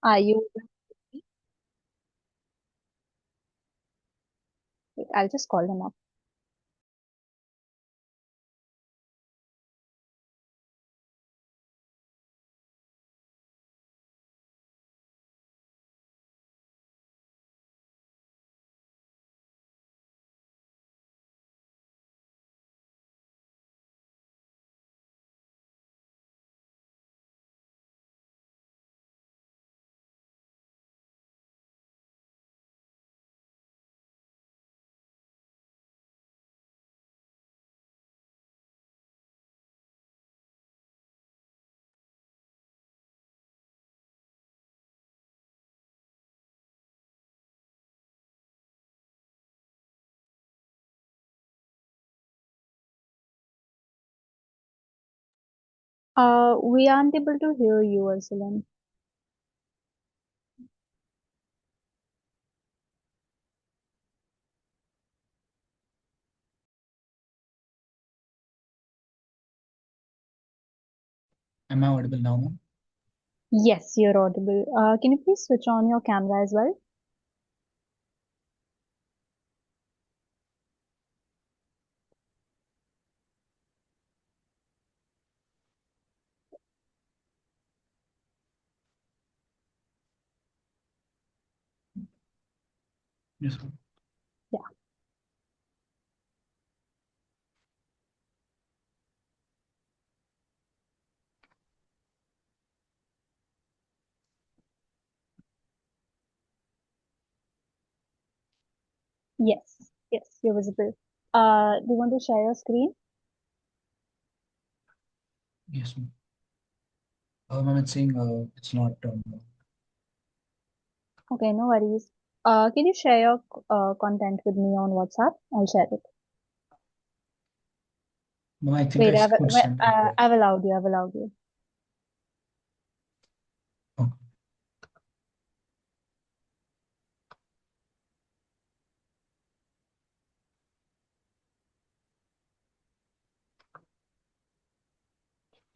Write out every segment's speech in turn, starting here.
Are you? I'll just call them up. We aren't able to hear you, Ursuline. Am I audible now, ma'am? Yes, you're audible. Can you please switch on your camera as well? Yes, ma'am. Yeah. Yes. Yes, you're visible. Do you want to share your screen? Yes, ma'am. Ma'am, it's saying it's not. Okay, no worries. Can you share your content with me on WhatsApp? I'll share it. Ma'am, I think Wait, could send the request. I've allowed you. I've allowed you. Oh,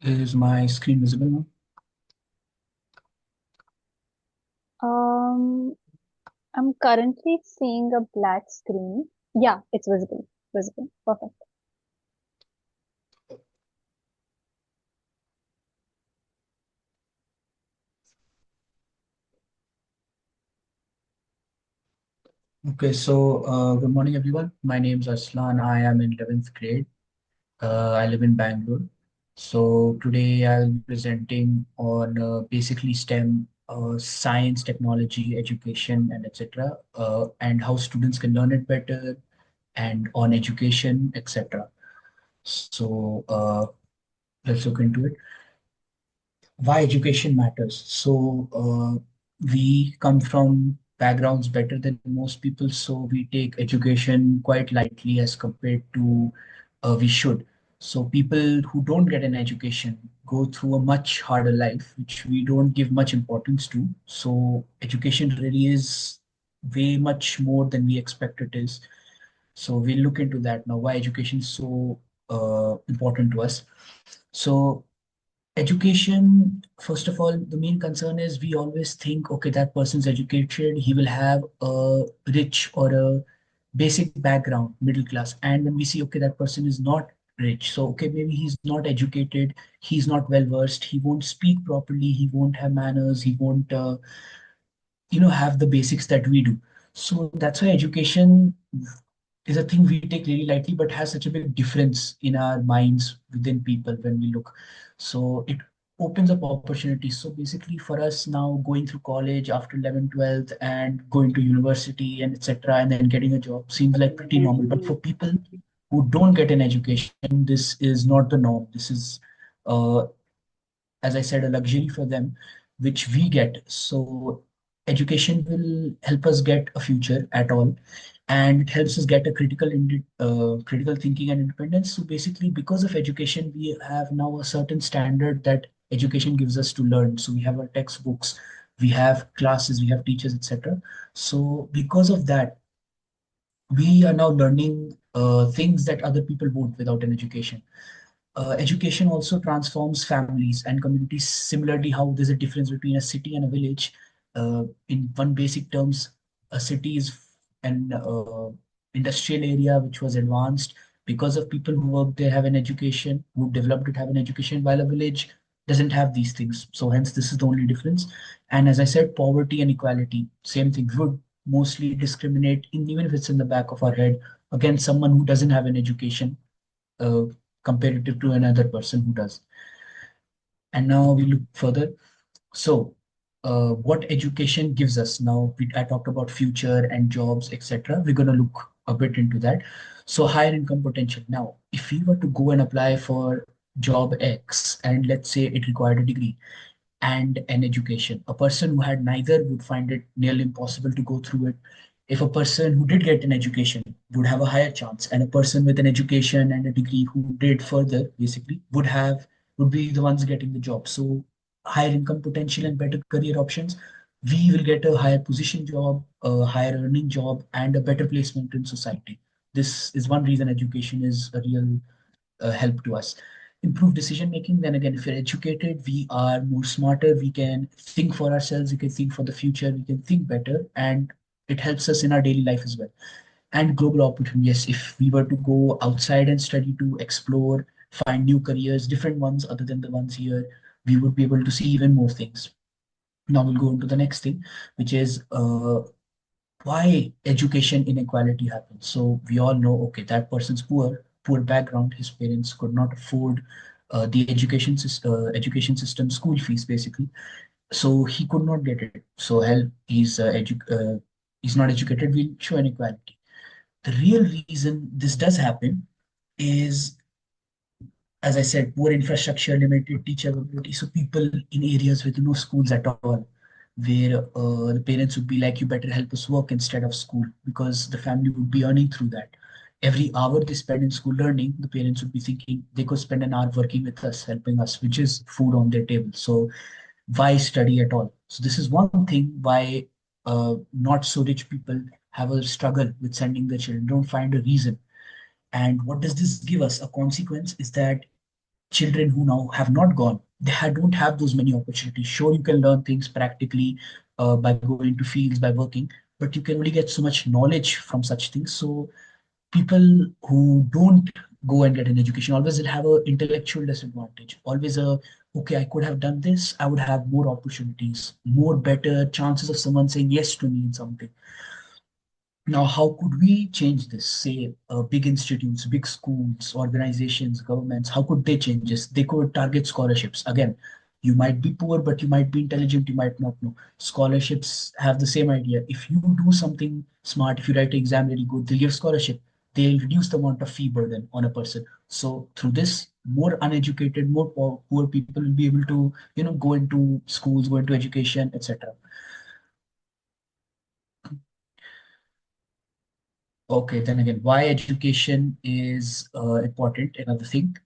is my screen visible now? Um, I'm currently seeing a black screen. Yeah, it's visible. Visible. Perfect. Okay, so good morning, everyone. My name is Aslan. I am in 11th grade. I live in Bangalore. So today I'll be presenting on basically STEM, science, technology, education, and etc. And how students can learn it better, and on education, etc. So let's look into it. Why education matters. So we come from backgrounds better than most people, so we take education quite lightly as compared to we should. So people who don't get an education go through a much harder life, which we don't give much importance to. So education really is way much more than we expect it is. So we'll look into that now, why education is so important to us. So education, first of all, the main concern is we always think, okay, that person's educated, he will have a rich or a basic background, middle class. And when we see, okay, that person is not rich, so okay, maybe he's not educated, he's not well versed, he won't speak properly, he won't have manners, he won't have the basics that we do. So that's why education is a thing we take really lightly, but has such a big difference in our minds within people when we look. So it opens up opportunities. So basically for us now, going through college after 11th, 12th, and going to university and etc., and then getting a job seems like pretty normal. But for people who don't get an education, this is not the norm. This is uh, as I said, a luxury for them, which we get. So education will help us get a future at all, and it helps us get a critical thinking and independence. So basically, because of education, we have now a certain standard that education gives us to learn. So we have our textbooks, we have classes, we have teachers, etc. So because of that, we are now learning things that other people won't without an education. Education also transforms families and communities. Similarly, how there's a difference between a city and a village, In one basic terms, a city is an industrial area which was advanced because of people who worked there have an education, who developed it have an education, while a village doesn't have these things. So hence this is the only difference. And as I said, poverty and equality, same thing, would mostly discriminate in, even if it's in the back of our head, against someone who doesn't have an education uh, comparative to another person who does. And now we look further. So, what education gives us now? I talked about future and jobs, etc. We're going to look a bit into that. So, higher income potential. Now, if we were to go and apply for job X, and let's say it required a degree and an education, a person who had neither would find it nearly impossible to go through it. If a person who did get an education would have a higher chance, and a person with an education and a degree who did further basically would be the ones getting the job. So higher income potential and better career options, we will get a higher position job, a higher earning job, and a better placement in society. This is one reason education is a real help to us. Improve decision making. Then again, if you're educated, we are more smarter. We can think for ourselves. We can think for the future. We can think better, and it helps us in our daily life as well. And global opportunity. Yes, if we were to go outside and study to explore, find new careers, different ones other than the ones here, we would be able to see even more things. Now we'll go into the next thing, which is why education inequality happens. So we all know, okay, that person's poor background. His parents could not afford the education system school fees basically. So he could not get it. So hell, he's not educated. Will show inequality. The real reason this does happen is, as I said, poor infrastructure, limited teacher availability. So people in areas with no schools at all, where the parents would be like, "You better help us work instead of school," because the family would be earning through that. Every hour they spend in school learning, the parents would be thinking they could spend an hour working with us, helping us, which is food on their table. So why study at all? So this is one thing why not so rich people have a struggle with sending their children. Don't find a reason. And what does this give us? A consequence is that children who now have not gone, don't have those many opportunities. Sure, you can learn things practically by going to fields, by working, but you can only get so much knowledge from such things. So people who don't go and get an education always will have a intellectual disadvantage. Always a, okay, I could have done this. I would have more opportunities, more better chances of someone saying yes to me in something. Now, how could we change this? Say, big institutes, big schools, organizations, governments, how could they change this? They could target scholarships. Again, you might be poor, but you might be intelligent, you might not know. Scholarships have the same idea. If you do something smart, if you write an exam really good, they'll give scholarship. They'll reduce the amount of fee burden on a person. So through this, more uneducated, more poor people will be able to, go into schools, go into education, etc. Okay, then again, why education is important, another thing.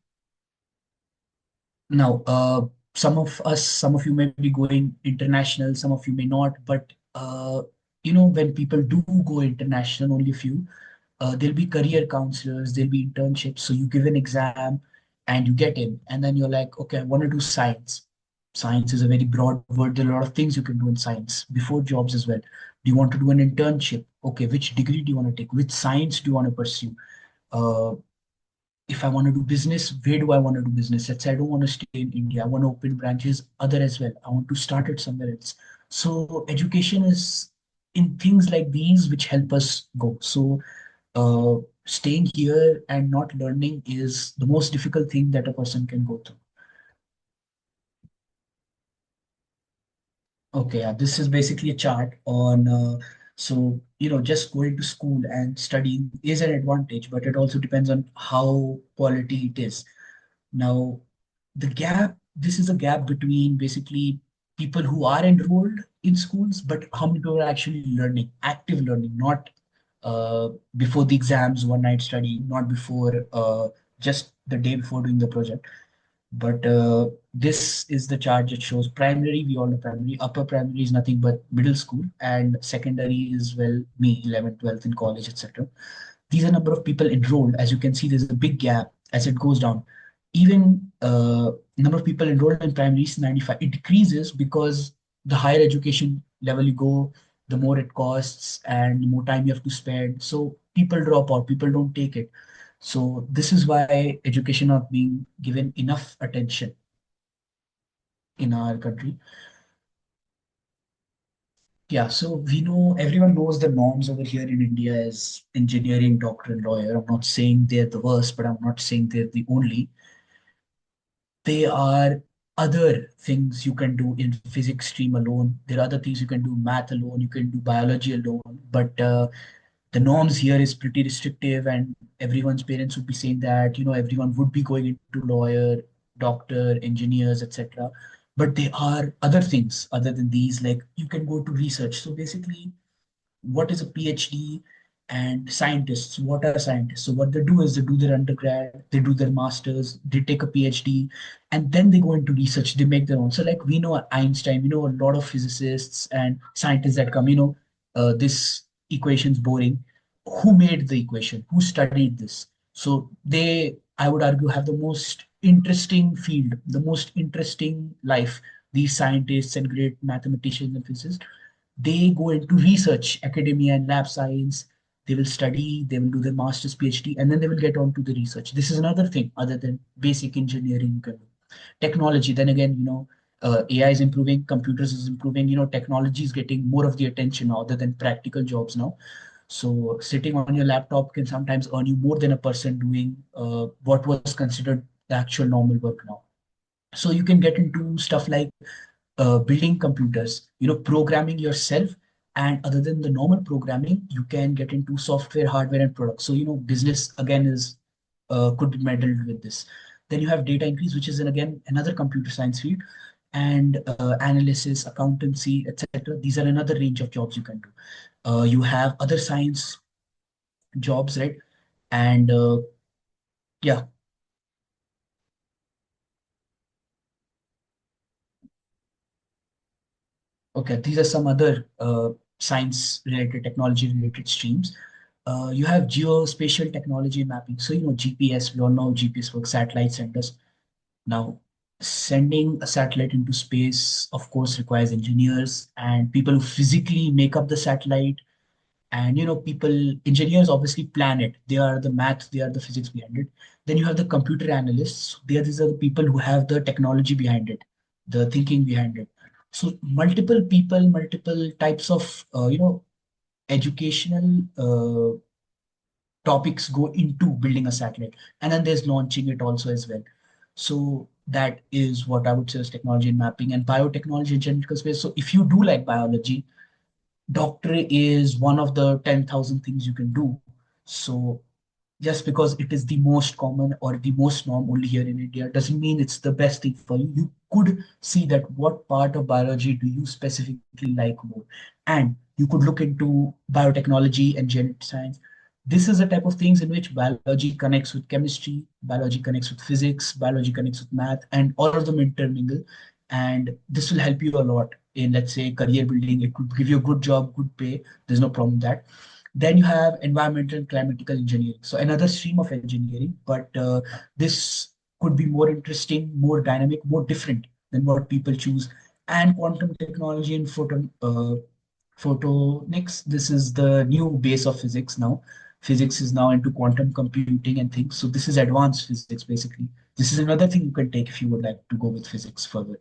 Now, some of you may be going international, some of you may not, but when people do go international, only a few, there'll be career counselors, there'll be internships. So you give an exam and you get in, and then you're like, okay, I want to do science. Science is a very broad word. There are a lot of things you can do in science before jobs as well. Do you want to do an internship? Okay, which degree do you want to take? Which science do you want to pursue? Uh, if I want to do business, where do I want to do business? Let's say I don't want to stay in India. I want to open branches other as well. I want to start it somewhere else. So education is in things like these which help us go. So staying here and not learning is the most difficult thing that a person can go through. Okay, this is basically a chart on just going to school and studying is an advantage, but it also depends on how quality it is. Now, this is a gap between basically people who are enrolled in schools, but how many people are actually learning, active learning, not before the exams, one night study, not before just the day before doing the project. But this is the chart that shows primary. We all know primary. Upper primary is nothing but middle school, and secondary is, well, me, 11th, 12th in college, etc. These are number of people enrolled. As you can see, there's a big gap as it goes down. Even number of people enrolled in primary is 95. It decreases because the higher education level you go, the more it costs and the more time you have to spend. So people drop out, people don't take it. So this is why education not being given enough attention in our country. Yeah, so we know everyone knows the norms over here in India is engineering, doctor, and lawyer. I'm not saying they're the worst, but I'm not saying they're the only. They are other things you can do in physics stream alone. There are other things you can do math alone, you can do biology alone, but the norms here is pretty restrictive, and everyone's parents would be saying that everyone would be going into lawyer, doctor, engineers, etc. But there are other things other than these, like you can go to research. So basically, what is a PhD, and scientists, what are scientists? So what they do is they do their undergrad, they do their masters, they take a PhD, and then they go into research, they make their own. So like we know Einstein, we know a lot of physicists and scientists that come, this equation's boring. Who made the equation? Who studied this? So they, I would argue, have the most interesting field, the most interesting life. These scientists and great mathematicians and physicists, they go into research, academia, and lab science. They will study, they will do their master's, PhD, and then they will get on to the research. This is another thing other than basic engineering you can do. Technology, then again, AI is improving, computers is improving, technology is getting more of the attention now other than practical jobs now. So sitting on your laptop can sometimes earn you more than a person doing what was considered the actual normal work now. So you can get into stuff like building computers, programming yourself. And other than the normal programming, you can get into software, hardware, and products. So, business again is could be meddled with this. Then you have data increase, which is again another computer science field, and analysis, accountancy, etc. These are another range of jobs you can do. You have other science jobs, right? And yeah, okay, these are some other science related, technology related streams. You have geospatial technology mapping. So, GPS, we all know GPS works, satellite send us. Now, sending a satellite into space, of course, requires engineers and people who physically make up the satellite. And, engineers obviously plan it. They are the math, they are the physics behind it. Then you have the computer analysts. These are the people who have the technology behind it, the thinking behind it. So multiple people, multiple types of, educational topics go into building a satellite, and then there's launching it also as well. So that is what I would say is technology and mapping and biotechnology and genetical space. So if you do like biology, doctorate is one of the 10,000 things you can do. So just because it is the most common or the most norm only here in India doesn't mean it's the best thing for you. You could see that what part of biology do you specifically like more. And you could look into biotechnology and genetic science. This is a type of things in which biology connects with chemistry, biology connects with physics, biology connects with math, and all of them intermingle. And this will help you a lot in, let's say, career building. It could give you a good job, good pay. There's no problem with that. Then you have environmental and climatical engineering. So another stream of engineering, but this could be more interesting, more dynamic, more different than what people choose. And quantum technology and photonics. This is the new base of physics now. Physics is now into quantum computing and things. So this is advanced physics basically. This is another thing you can take if you would like to go with physics further.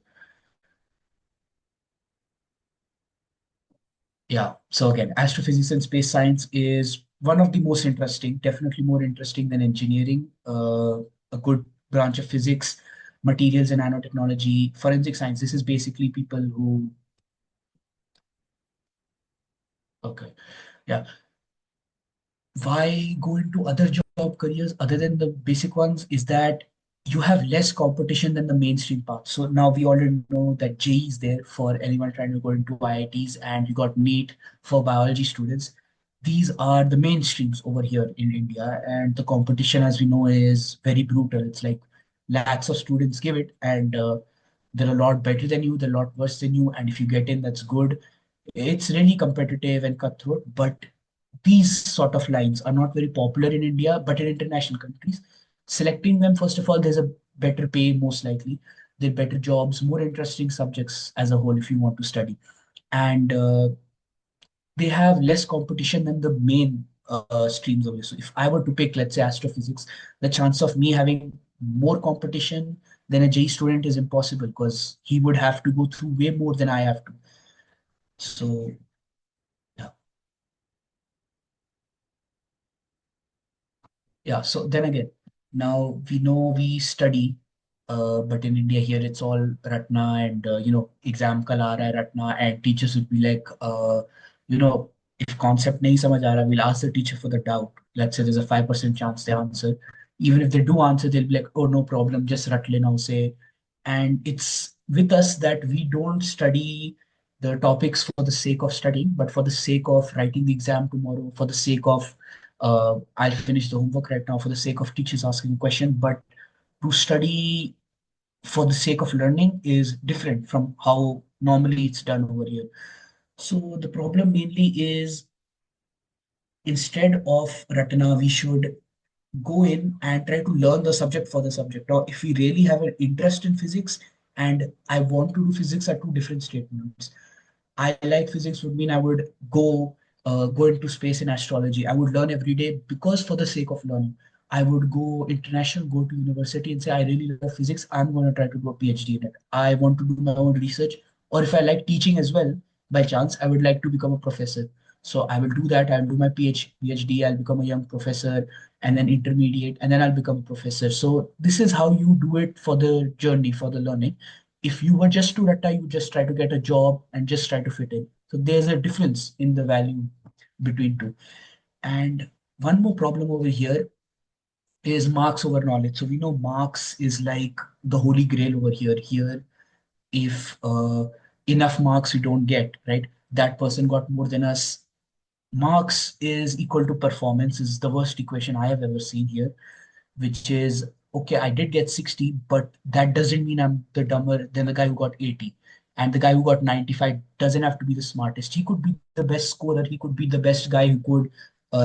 Yeah. So again, astrophysics and space science is one of the most interesting, definitely more interesting than engineering. A good branch of physics, materials and nanotechnology, forensic science. This is basically people who, okay, yeah. Why go into other job careers other than the basic ones is that you have less competition than the mainstream path. So now we already know that JEE is there for anyone trying to go into IITs, and you got NEET for biology students. These are the mainstreams over here in India, and the competition, as we know, is very brutal. It's like lakhs of students give it, and they're a lot better than you, they're a lot worse than you, and if you get in, that's good. It's really competitive and cutthroat, but these sort of lines are not very popular in India, but in international countries. Selecting them, first of all, there's a better pay, most likely. They're better jobs, more interesting subjects as a whole if you want to study. and they have less competition than the main streams of it. So if I were to pick, let's say, astrophysics, the chance of me having more competition than a JEE student is impossible because he would have to go through way more than I have to. So yeah. Yeah, so then again, now we know we study, but in India here it's all Ratna and exam kal aa raha hai Ratna, and teachers would be like, you know, if concept nahi samajh aa raha, we'll ask the teacher for the doubt. Let's say there's a 5% chance they answer. Even if they do answer, they'll be like, oh, no problem, just rat lena usse. And it's with us that we don't study the topics for the sake of studying, but for the sake of writing the exam tomorrow, for the sake of I'll finish the homework right now, for the sake of teachers asking a question. But to study for the sake of learning is different from how normally it's done over here. So the problem mainly is, instead of Ratana, we should go in and try to learn the subject for the subject. Or if we really have an interest in physics and I want to do physics, are two different statements. I like physics would mean I would go into space in astrology. I would learn every day because for the sake of learning. I would go international, go to university and say I really love physics. I'm going to try to do a PhD in it. I want to do my own research, or if I like teaching as well, by chance, I would like to become a professor. So I will do that. I'll do my PhD. I'll become a young professor, and then intermediate, and then I'll become a professor. So this is how you do it for the journey, for the learning. If you were just to ratta, you just try to get a job and just try to fit in. So there's a difference in the value between two. And one more problem over here is marks over knowledge. So we know marks is like the holy grail over here. Here, if enough marks we don't get, right? That person got more than us. Marks is equal to performance is the worst equation I have ever seen here, which is okay, I did get 60, but that doesn't mean I'm the dumber than the guy who got 80. And the guy who got 95 doesn't have to be the smartest. He could be the best scorer, he could be the best guy who could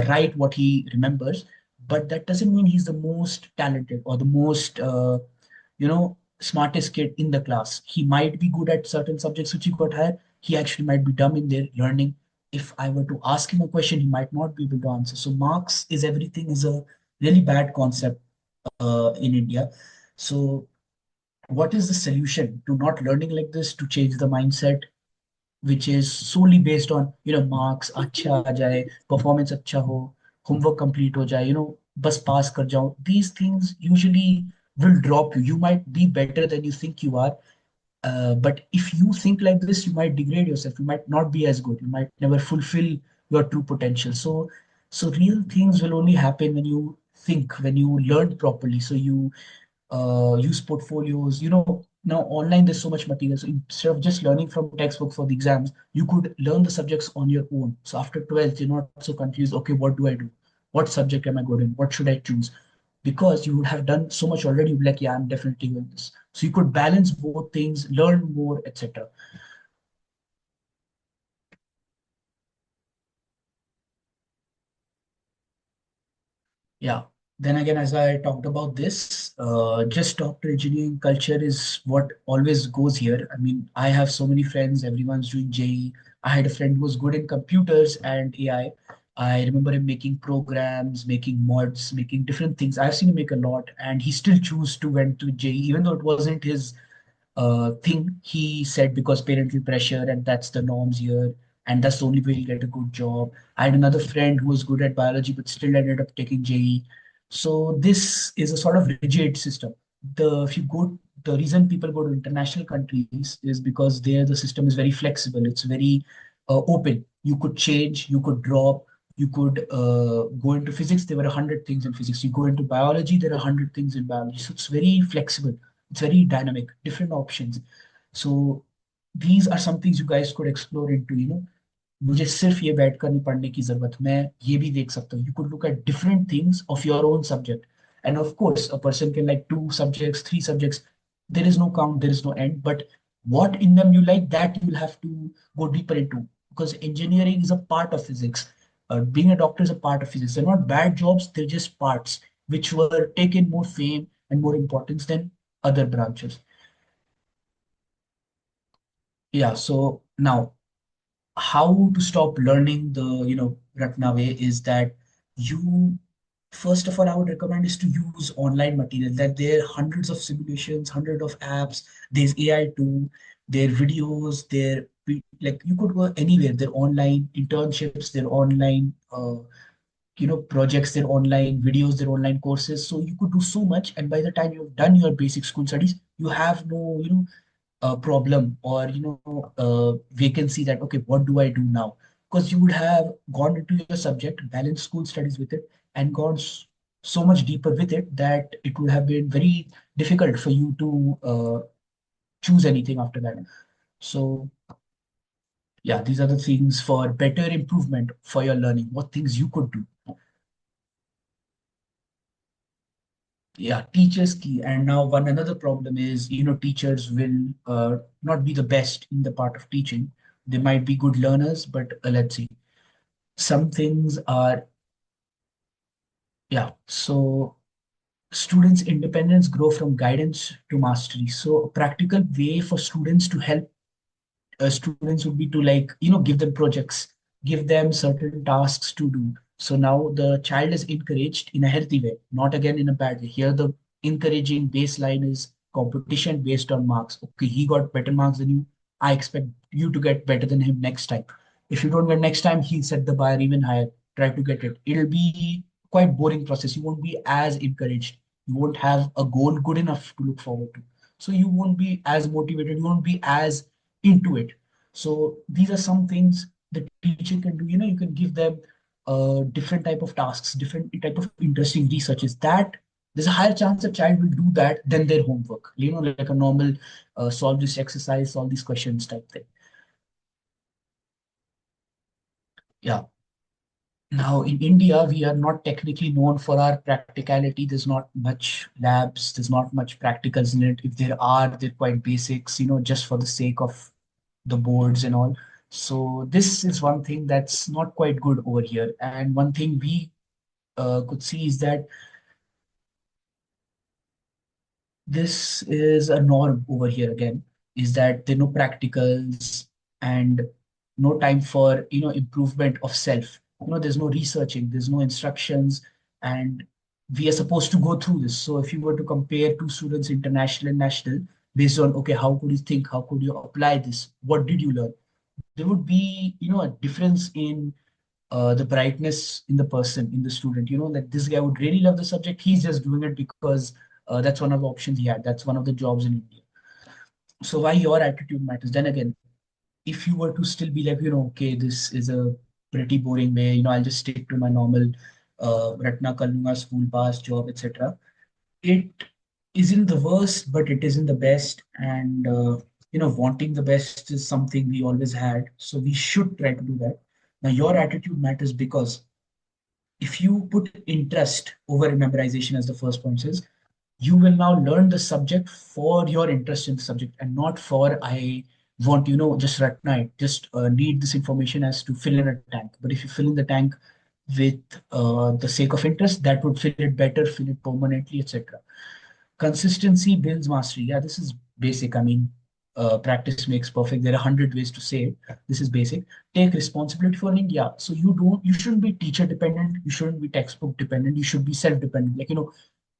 write what he remembers, but that doesn't mean he's the most talented or the most smartest kid in the class. He might be good at certain subjects which he got higher. He actually might be dumb in their learning. If I were to ask him a question, he might not be able to answer. So marks is everything is a really bad concept in India. So what is the solution to not learning like this, to change the mindset, which is solely based on marks अच्छा आ जाए, performance अच्छा हो, homework complete हो जाए, बस pass कर जाओ. These things usually will drop you. You might be better than you think you are, but if you think like this, you might degrade yourself. You might not be as good. You might never fulfill your true potential. So real things will only happen when you think, when you learn properly. So you use portfolios. Now online there's so much material. So instead of just learning from textbook for the exams, you could learn the subjects on your own. So after 12th, you're not so confused. Okay, what do I do? What subject am I good in? What should I choose? Because you would have done so much already. You'd be like, yeah, I'm definitely doing this. So you could balance both things, learn more, etc. Yeah. Then again, as I talked about this, just doctor engineering culture is what always goes here. I mean, I have so many friends, everyone's doing JE. I had a friend who was good in computers and AI. I remember him making programs, making mods, making different things. I've seen him make a lot, and he still chose to went to JE, even though it wasn't his thing. He said because parental pressure, and that's the norms here, and that's the only way you get a good job. I had another friend who was good at biology but still ended up taking JE. So this is a sort of rigid system. If you go, the reason people go to international countries is because there the system is very flexible. It's very open. You could change, you could drop, you could go into physics. There were 100 things in physics. You go into biology, there are 100 things in biology. So it's very flexible, it's very dynamic, different options. So these are some things you guys could explore into. मुझे सिर्फ ये बैठकर नहीं पढ़ने की जरूरत, मैं ये भी देख सकता हूँ. You could look at different things of your own subject. And of course a person can like two subjects, three subjects. There is no count, there is no end, but what in them you like, that you'll have to go deeper into, because engineering is a part of physics. Being a doctor is a part of physics. They're not bad jobs, they're just parts which were taken more fame and more importance than other branches. Yeah, so now how to stop learning the Ratna way is that you first of all I would recommend is to use online material. That there are hundreds of simulations, hundred of apps. There's AI too. There are videos. Like you could go anywhere. There are online internships. There are online projects. There are online videos. There are online courses. So you could do so much. And by the time you've done your basic school studies, you have no problem or vacancy that okay, what do I do now? Because you would have gone into your subject, balanced school studies with it, and gone so much deeper with it that it would have been very difficult for you to choose anything after that. So yeah, these are the things for better improvement for your learning, what things you could do. Yeah, teachers key. And now one another problem is teachers will not be the best in the part of teaching. They might be good learners, but let's see, some things are, yeah. So students independence grow from guidance to mastery. So a practical way for students to help students would be to, like, give them projects, give them certain tasks to do. So now the child is encouraged in a healthy way, not again in a bad way. Here the encouraging baseline is competition based on marks. Okay, he got better marks than you, I expect you to get better than him next time. If you don't get next time, he'll set the bar even higher, try to get it. It'll be quite boring process. You won't be as encouraged, you won't have a goal good enough to look forward to, so you won't be as motivated, you won't be as into it. So these are some things the teacher can do. You can give them different type of tasks, different type of interesting researches, that there's a higher chance a child will do that than their homework. Like a normal solve this exercise, solve these questions type thing. Yeah. Now in India, we are not technically known for our practicality. There's not much labs. There's not much practicals in it. If there are, they're quite basics. Just for the sake of the boards and all. So this is one thing that's not quite good over here. And one thing we could see is that this is a norm over here again, is that there are no practicals and no time for improvement of self. There's no researching, there's no instructions, and we are supposed to go through this. So if you were to compare two students, international and national, based on okay, how could you think, how could you apply this, what did you learn, there would be a difference in the brightness in the person, in the student. That this guy would really love the subject, he's just doing it because that's one of the options he had, that's one of the jobs in India. So why your attitude matters. Then again, if you were to still be like, okay, this is a pretty boring way, I'll just stick to my normal ratna kar lunga, school pass, job, etc., it isn't the worst, but it isn't the best. And wanting the best is something we always had, so we should try to do that. Now your attitude matters, because if you put interest over memorization, as the first point says, you will now learn the subject for your interest in the subject, and not for I want, just right now, just need this information as to fill in a tank. But if you fill in the tank with the sake of interest, that would fill it better, fill it permanently, etc. Consistency builds mastery. Yeah, this is basic. I mean, practice makes perfect. There are 100 ways to say it. This is basic. Take responsibility for learning. Yeah. So you shouldn't be teacher dependent. You shouldn't be textbook dependent. You should be self dependent. Like,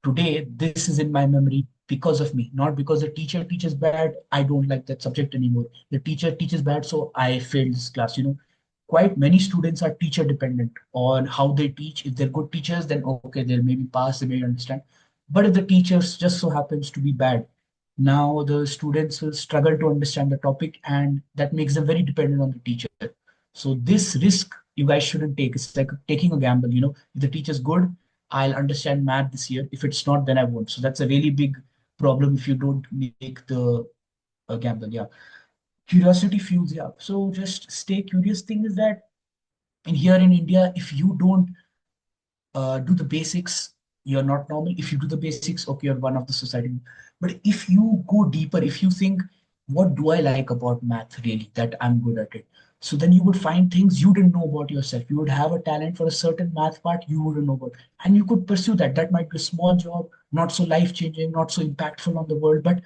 today this is in my memory because of me, not because the teacher teaches bad. I don't like that subject anymore. The teacher teaches bad, so I failed this class. Quite many students are teacher dependent on how they teach. If they're good teachers, then okay, they'll maybe pass, they may understand. But if the teachers just so happens to be bad, now the students will struggle to understand the topic, and that makes them very dependent on the teacher. So this risk you guys shouldn't take. It's like taking a gamble. If the teacher's good, I'll understand math this year. If it's not, then I won't. So that's a really big problem if you don't make the gamble. Yeah. Curiosity fuels. Yeah. So just stay curious. Thing is that in here in India, if you don't do the basics, you're not normal. If you do the basics, okay, you're one of the society. But if you go deeper, if you think, what do I like about math really that I'm good at it? So then you would find things you didn't know about yourself. You would have a talent for a certain math part you wouldn't know about. And you could pursue that. That might be a small job, not so life changing, not so impactful on the world, but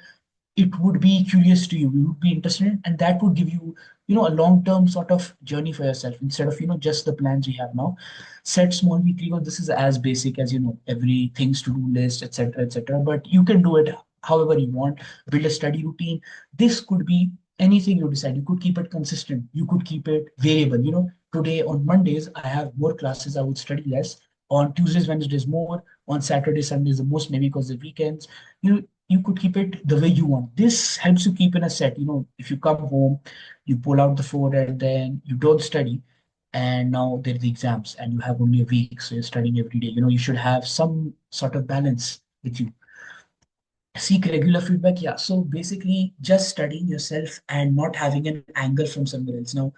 it would be curious to you. You would be interested in, and that would give you, a long-term sort of journey for yourself instead of just the plans we have now. Set small weekly goals. This is as basic as every things to do list, etc., etc. But you can do it however you want. Build a study routine. This could be anything you decide. You could keep it consistent, you could keep it variable. Today on Mondays I have more classes, I would study less. On Tuesdays, Wednesdays more. On Saturday, Sundays the most, maybe because the weekends. You could keep it the way you want. This helps you keep in a set. If you come home, you pull out the phone and then you don't study, and now there are the exams and you have only a week, so you're studying every day. You should have some sort of balance with you. Seek regular feedback. Yeah, so basically just studying yourself and not having an angle from somewhere else. Now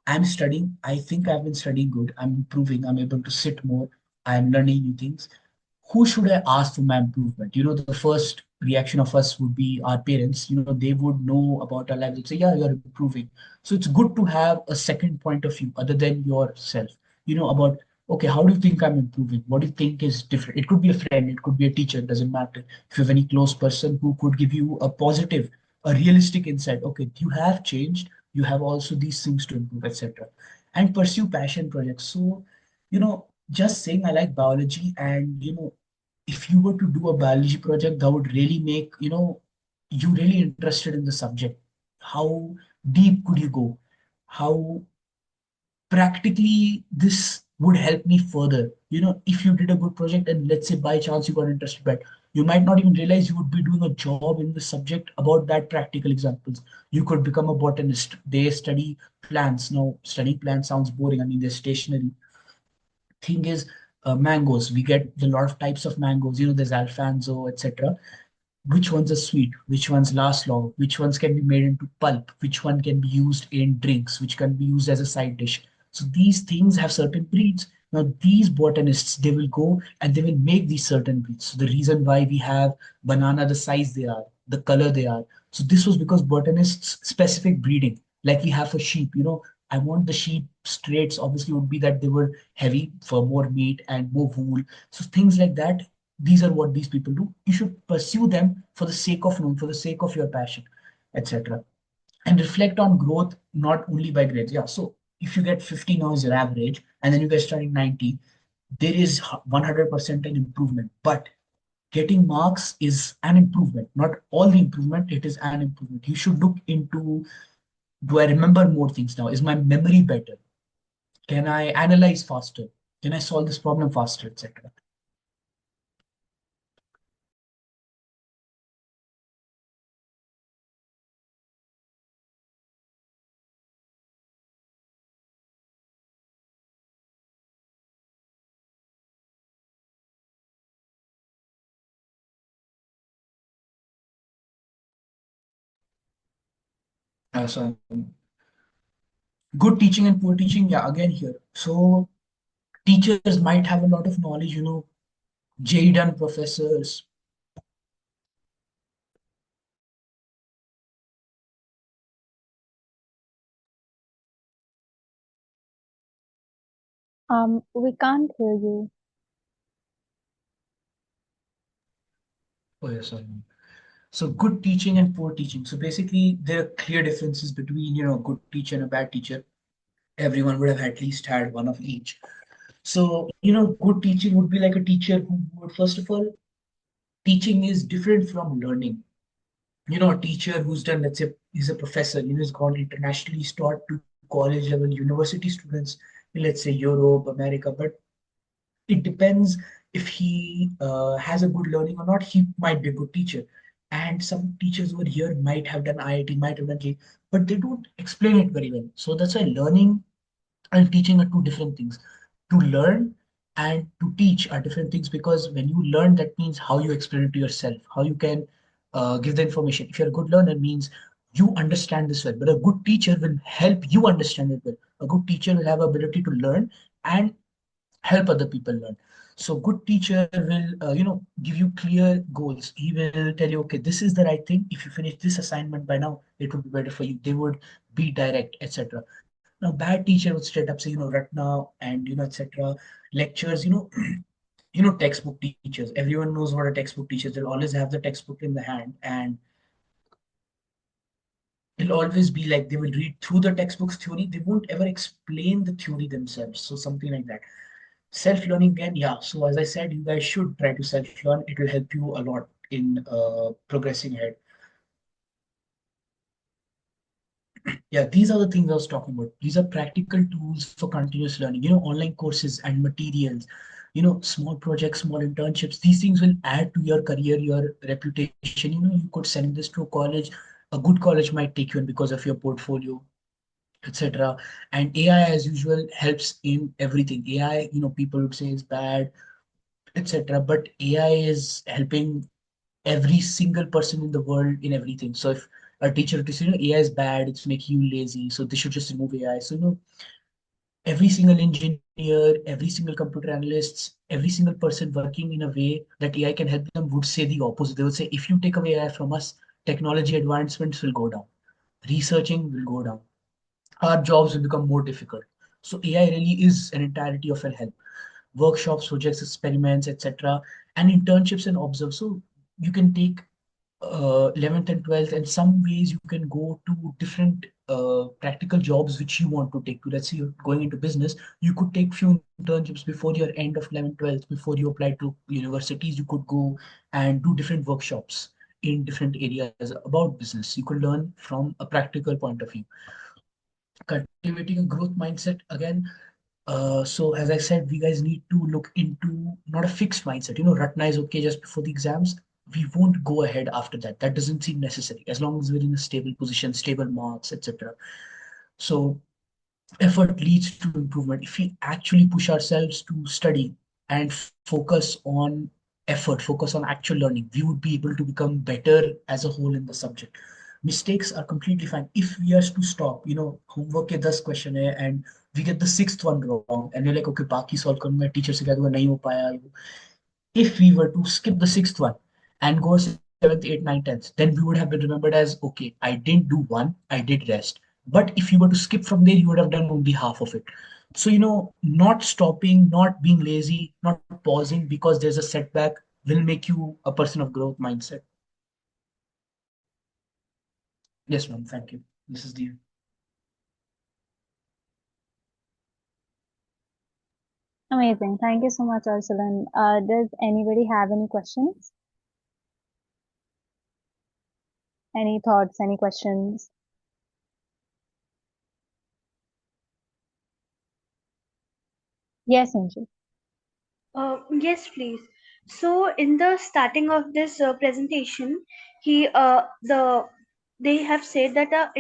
I'm studying, I think I've been studying good, I'm improving, I'm able to sit more, I'm learning new things. Who should I ask for my improvement? The first reaction of us would be our parents. They would know about our lives. They'd say, yeah, you're improving. So it's good to have a second point of view other than yourself, about, okay, how do you think I'm improving? What do you think is different? It could be a friend, it could be a teacher, it doesn't matter. If you have any close person who could give you a positive, a realistic insight, okay, you have changed, you have also these things to improve, etc. And pursue passion projects. So, just saying I like biology, and if you were to do a biology project, that would really make you really interested in the subject. How deep could you go? How practically this would help me further? If you did a good project and let's say by chance you got interested, but you might not even realize you would be doing a job in the subject about that practical examples. You could become a botanist. They study plants. Now studying plants sounds boring, I mean they're stationary. Thing is, mangoes, we get a lot of types of mangoes. There's alfonso, etc. Which ones are sweet, which ones last long, which ones can be made into pulp, which one can be used in drinks, which can be used as a side dish. So these things have certain breeds. Now these botanists, they will go and they will make these certain breeds. So the reason why we have banana the size they are, the color they are, so this was because botanists specific breeding, like we have for sheep. I want the sheep traits obviously would be that they were heavy for more meat and more wool. So things like that, these are what these people do. You should pursue them for the sake of knowing, for the sake of your passion, etc. And reflect on growth, not only by grades. Yeah, so if you get 50 now as your average and then you get starting 90, there is 100% an improvement. But getting marks is an improvement, not all the improvement, it is an improvement. You should look into, do I remember more things now? Is my memory better? Can I analyze faster? Can I solve this problem faster, etc.? So good teaching and poor teaching, yeah, again here. So teachers might have a lot of knowledge, J done professors. We can't hear you. Oh, yes, sorry. So good teaching and poor teaching. So basically, there are clear differences between a good teacher and a bad teacher. Everyone would have at least had one of each. So good teaching would be like a teacher who would, first of all, teaching is different from learning. A teacher who's done, let's say, he's a professor, he's gone internationally, he's taught to college level university students in, let's say, Europe, America. But it depends if he has a good learning or not. He might be a good teacher. And some teachers over here might have done IIT, might have done J, but they don't explain it very well. So that's why learning and teaching are two different things. To learn and to teach are different things, because when you learn, that means how you explain it to yourself, how you can give the information. If you're a good learner, means you understand this well, but a good teacher will help you understand it well. A good teacher will have ability to learn and help other people learn. So good teacher will give you clear goals. He will tell you, okay, this is the right thing. If you finish this assignment by now, it would be better for you. They would be direct, etc. Now bad teacher would straight up say, Ratna and etc. Lectures, textbook teachers. Everyone knows what a textbook teacher is. They'll always have the textbook in the hand, and will always be like they will read through the textbooks theory, they won't ever explain the theory themselves. So something like that. Self-learning again, yeah. So as I said, you guys should try to self-learn. It will help you a lot in progressing ahead. Yeah, these are the things I was talking about. These are practical tools for continuous learning. Online courses and materials, small projects, small internships. These things will add to your career, your reputation. You could send this to a college. A good college might take you in because of your portfolio, etc. And AI, as usual, helps in everything. AI, people would say is bad, etc. But AI is helping every single person in the world in everything. So if a teacher to say, AI is bad, it's making you lazy, so they should just remove AI. So every single engineer, every single computer analysts, every single person working in a way that AI can help them would say the opposite. They would say, if you take away AI from us, technology advancements will go down, researching will go down, our jobs will become more difficult. So AI really is an entirety of a help. Workshops, projects, experiments, etc., and internships and observe. So you can take 11th and 12th, and some ways you can go to different practical jobs which you want to take to. Let's say you're going into business, you could take few internships before your end of 11th, 12th, before you apply to universities. You could go and do different workshops in different areas about business. You could learn from a practical point of view. Cultivating a growth mindset again. So as I said, we guys need to look into not a fixed mindset. Ratna is okay just before the exams. We won't go ahead after that. That doesn't seem necessary as long as we're in a stable position, stable marks, etc. So effort leads to improvement. If we actually push ourselves to study and focus on effort, focus on actual learning, we would be able to become better as a whole in the subject. Mistakes are completely fine. If we are to stop, homework के 10 question है and we get the sixth one wrong and you're like, okay, बाकी solve करूंगा, teacher से कह दूंगा नहीं हो पाया. If we were to skip the sixth one and go seventh, eighth, ninth, tenth, then we would have been remembered as, okay, I didn't do one, I did rest. But if you were to skip from there, you would have done only half of it. So, not stopping, not being lazy, not pausing because there's a setback will make you a person of growth mindset. Yes, ma'am. Thank you. This is the Amazing. Thank you so much, Arsalan. Does anybody have any questions? Any thoughts? Any questions? Yes, Anju. Yes, please. So, in the starting of this presentation, they have said that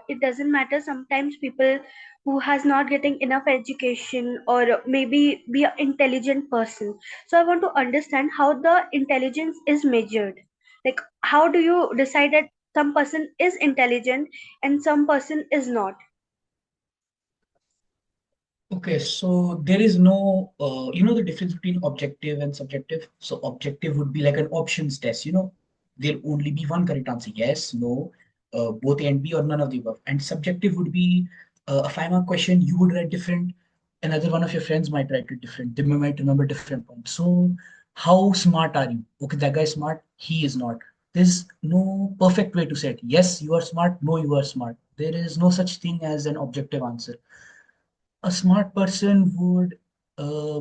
it doesn't matter. Sometimes people who has not getting enough education or maybe be an intelligent person. So, I want to understand how the intelligence is measured. Like, how do you decide that some person is intelligent and some person is not? Okay, so there is no, the difference between objective and subjective. So objective would be like an options test. There'll only be one correct answer: yes, no, both A and B, or none of the above. And subjective would be a 5 mark question. You would write different. Another one of your friends might write it different. They might remember different points. So how smart are you? Okay, that guy is smart. He is not. There's no perfect way to say it. Yes, you are smart. No, you are smart. There is no such thing as an objective answer. A smart person would uh,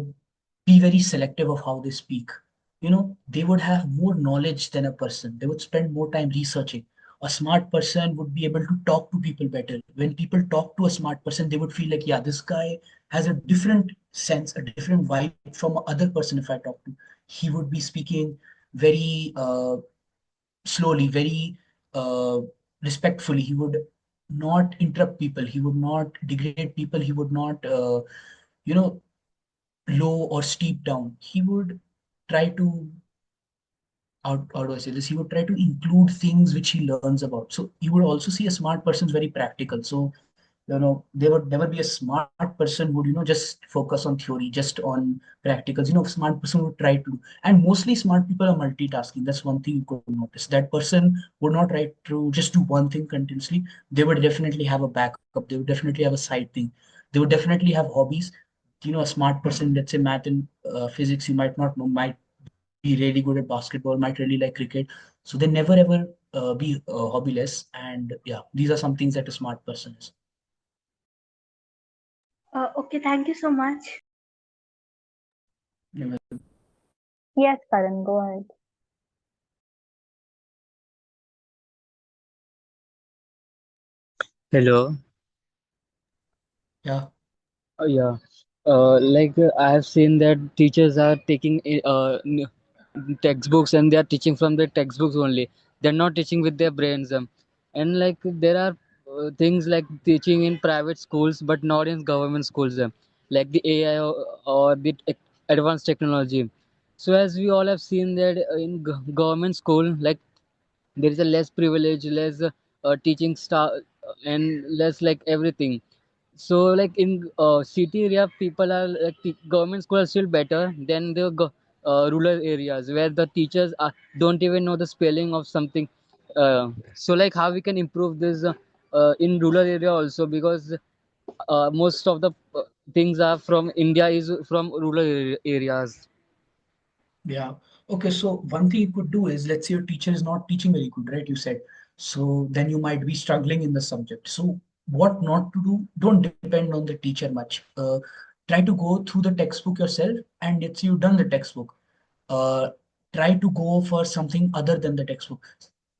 be very selective of how they speak. They would have more knowledge than a person. They would spend more time researching. A smart person would be able to talk to people better. When people talk to a smart person, they would feel like, yeah, this guy has a different sense, a different vibe from other person. If I talk to, he would be speaking very slowly, very uh, respectfully. He would not interrupt people. He would not degrade people. He would not, you know, low or steep down. He would try to, how do I say this? He would try to include things which he learns about. So you would also see a smart person is very practical. So there would never be a smart person would just focus on theory, just on practicals. Smart person would try to, and mostly smart people are multitasking. That's one thing you could notice. That person would not try to just do one thing continuously. They would definitely have a backup. They would definitely have a side thing. They would definitely have hobbies. A smart person, let's say math and physics, you might not know, might be really good at basketball, might really like cricket. So they never ever be hobbyless. And yeah, these are some things that a smart person is. Okay, thank you so much. Yeah. Yes, Karan, go ahead. Hello. Yeah. Yeah. I have seen that teachers are taking textbooks and they are teaching from the textbooks only. They're not teaching with their brains. And like there are things like teaching in private schools but not in government schools. Like the AI or the advanced technology. So as we all have seen that in government school, like there is a less privilege, less teaching staff, and less like everything. So like in city area people are like the government school are still better than the rural areas where the teachers don't even know the spelling of something. So like how we can improve this in rural area also, because most of the things are from India is from rural areas. Yeah. Okay. So one thing you could do is, let's say your teacher is not teaching very good, right? You said. So then you might be struggling in the subject. So what not to do? Don't depend on the teacher much. Try to go through the textbook yourself, and it's you've done the textbook. Uh, Try to go for something other than the textbook.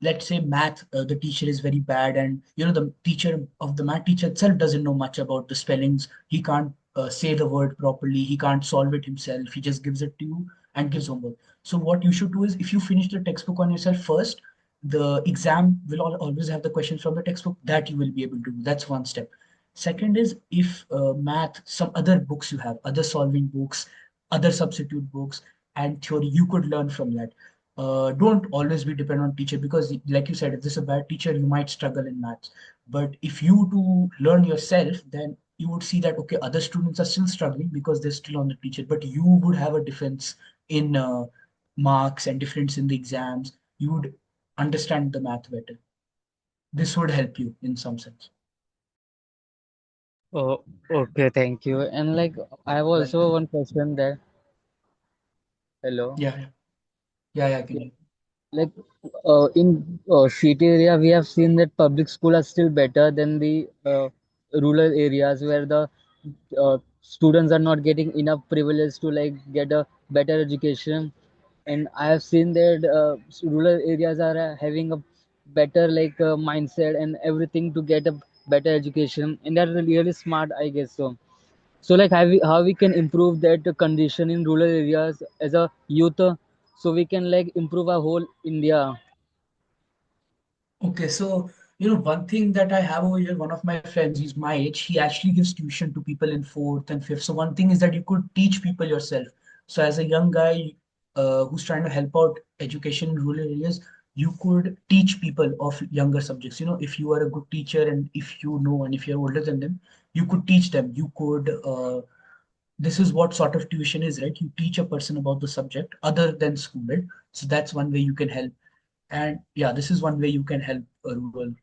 Let's say math, the teacher is very bad, and the teacher of the math teacher itself doesn't know much about the spellings. He can't say the word properly. He can't solve it himself. He just gives it to you and gives homework. So what you should do is, if you finish the textbook on yourself first, the exam will always have the questions from the textbook that you will be able to do. That's one step. Second is, if math, some other books you have, other solving books, other substitute books, and theory, you could learn from that. Don't always be dependent on teacher, because like you said, if this is a bad teacher, you might struggle in maths. But if you do learn yourself, then you would see that okay, other students are still struggling because they're still on the teacher, but you would have a difference in marks and difference in the exams. You would understand the math better. This would help you in some sense. Oh, okay, thank you. And like I have also Welcome. one question there. Hello. Yeah, yeah, yeah, yeah, I can hear. Like in city area we have seen that public school are still better than the rural areas where the students are not getting enough privilege to like get a better education. And I have seen that rural areas are having a better like mindset and everything to get a better education, and they're really smart, I guess. So like how we can improve that condition in rural areas as a youth, so we can like improve our whole India. Okay, so one thing that I have over here, one of my friends, he's my age, he actually gives tuition to people in fourth and fifth. So one thing is that you could teach people yourself. So as a young guy who's trying to help out education in rural areas, you could teach people of younger subjects. If you are a good teacher, and if you know, and if you're older than them, you could teach them. You could this is what sort of tuition is, right? You teach a person about the subject other than school, right? So that's one way you can help. And yeah, this is one way you can help rural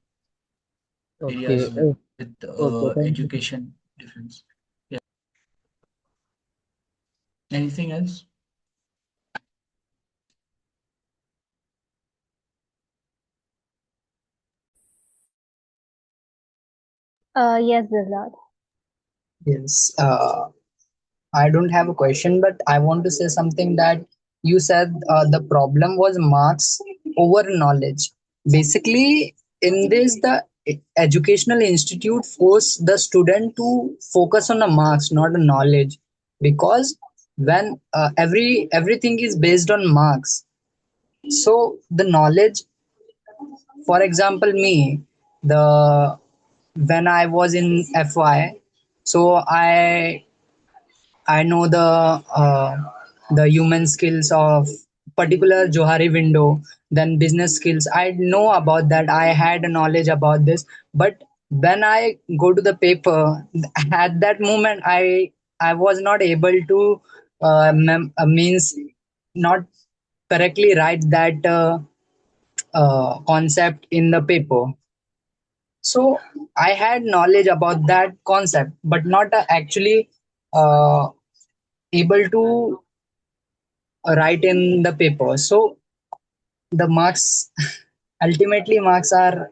areas Okay. as well with Okay, thank you. education difference. Yeah. Anything else? Yes, Devlad. Yes, I don't have a question, but I want to say something that you said the problem was marks over knowledge. Basically, in this, the educational institute force the student to focus on the marks, not the knowledge, because when everything is based on marks, so the knowledge, for example, me, the when I was in FY, so I know the human skills of particular Johari window, then business skills. I know about that. I had a knowledge about this, but when I go to the paper, at that moment, I was not able to means not correctly write that concept in the paper. So I had knowledge about that concept, but not actually uh, able to write in the paper. So the marks ultimately marks are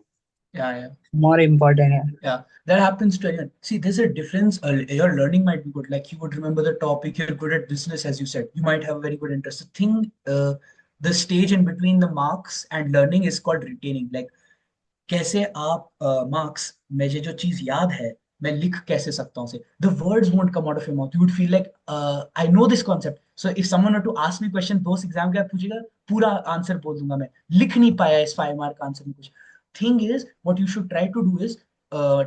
Yeah, yeah. more important here. Yeah, that happens to anyone. See, there's a difference. Your learning might be good. Like you would remember the topic. You're good at business, as you said. You might have a very good interest. The thing, the stage in between the marks and learning is called retaining. Like कैसे आप marks मुझे जो चीज याद है मैं लिख कैसे सकता हूँ उसे the words won't come out of your mouth you would feel like I know this concept so if someone were to ask me question दोस्त एग्जाम के बाद पूछेगा पूरा आंसर बोल दूंगा मैं लिख नहीं पाया इस 5 मार्क आंसर में कुछ thing is what you should try to do is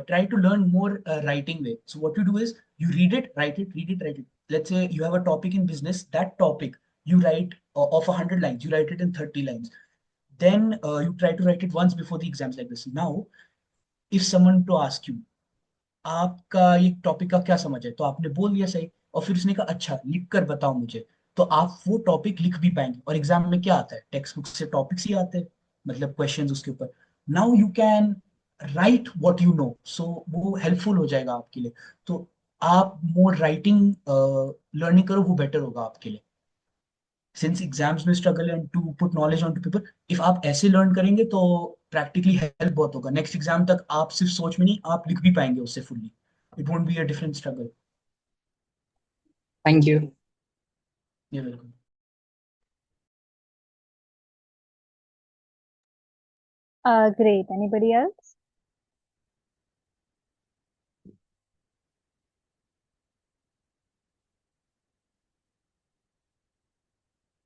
try to learn more writing way so what you do is you read it write it read it write it let's say you have a topic in business that topic you write of 100 lines you write it in 30 lines then you try to write it once before the exams like this now if someone to ask you आपका ये topic का क्या समझ है तो आपने बोल दिया सही और फिर उसने कहा अच्छा लिख कर बताओ मुझे तो आप वो टॉपिक लिख भी पाएंगे और एग्जाम में क्या आता है टेक्स्ट बुक से टॉपिक्स ही आते हैं मतलब क्वेश्चंस उसके ऊपर now you can write what you know so वो हेल्पफुल हो जाएगा आपके लिए तो आप मोर राइटिंग लर्निंग करो वो बेटर होगा आपके लिए सिंस एग्जाम्स में struggle and to put knowledge on to paper if आप ऐसे लर्न करेंगे तो प्रैक्टिकली हेल्प बहुत होगा नेक्स्ट एग्जाम तक आप सिर्फ सोच में नहीं आप लिख भी पाएंगे उससे fully it won't be a different struggle Thank you. ये बिल्कुल Great. Anybody else?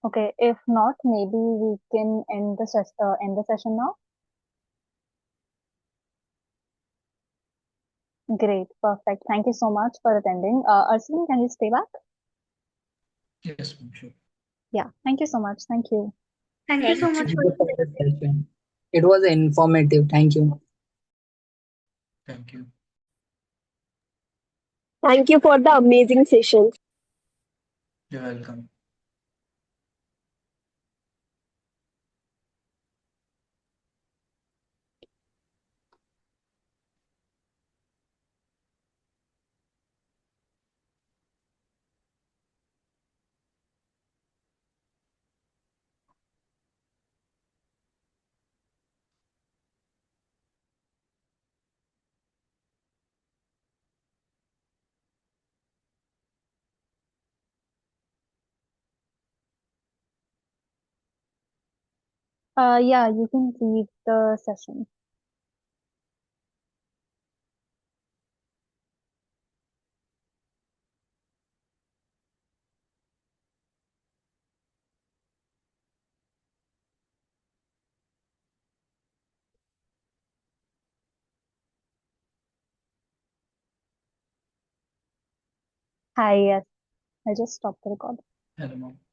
Okay, if not, maybe we can end the session now. Great, perfect. Thank you so much for attending. Arsun, can you stay back? yes I'm sure Yeah, thank you so much. Thank you. Thank you so Thank much you for for the session. It was informative. Thank you. thank you Thank you for the amazing session. you're welcome Yeah, you can leave the session. Hi, yes. I just stopped the record. hello mom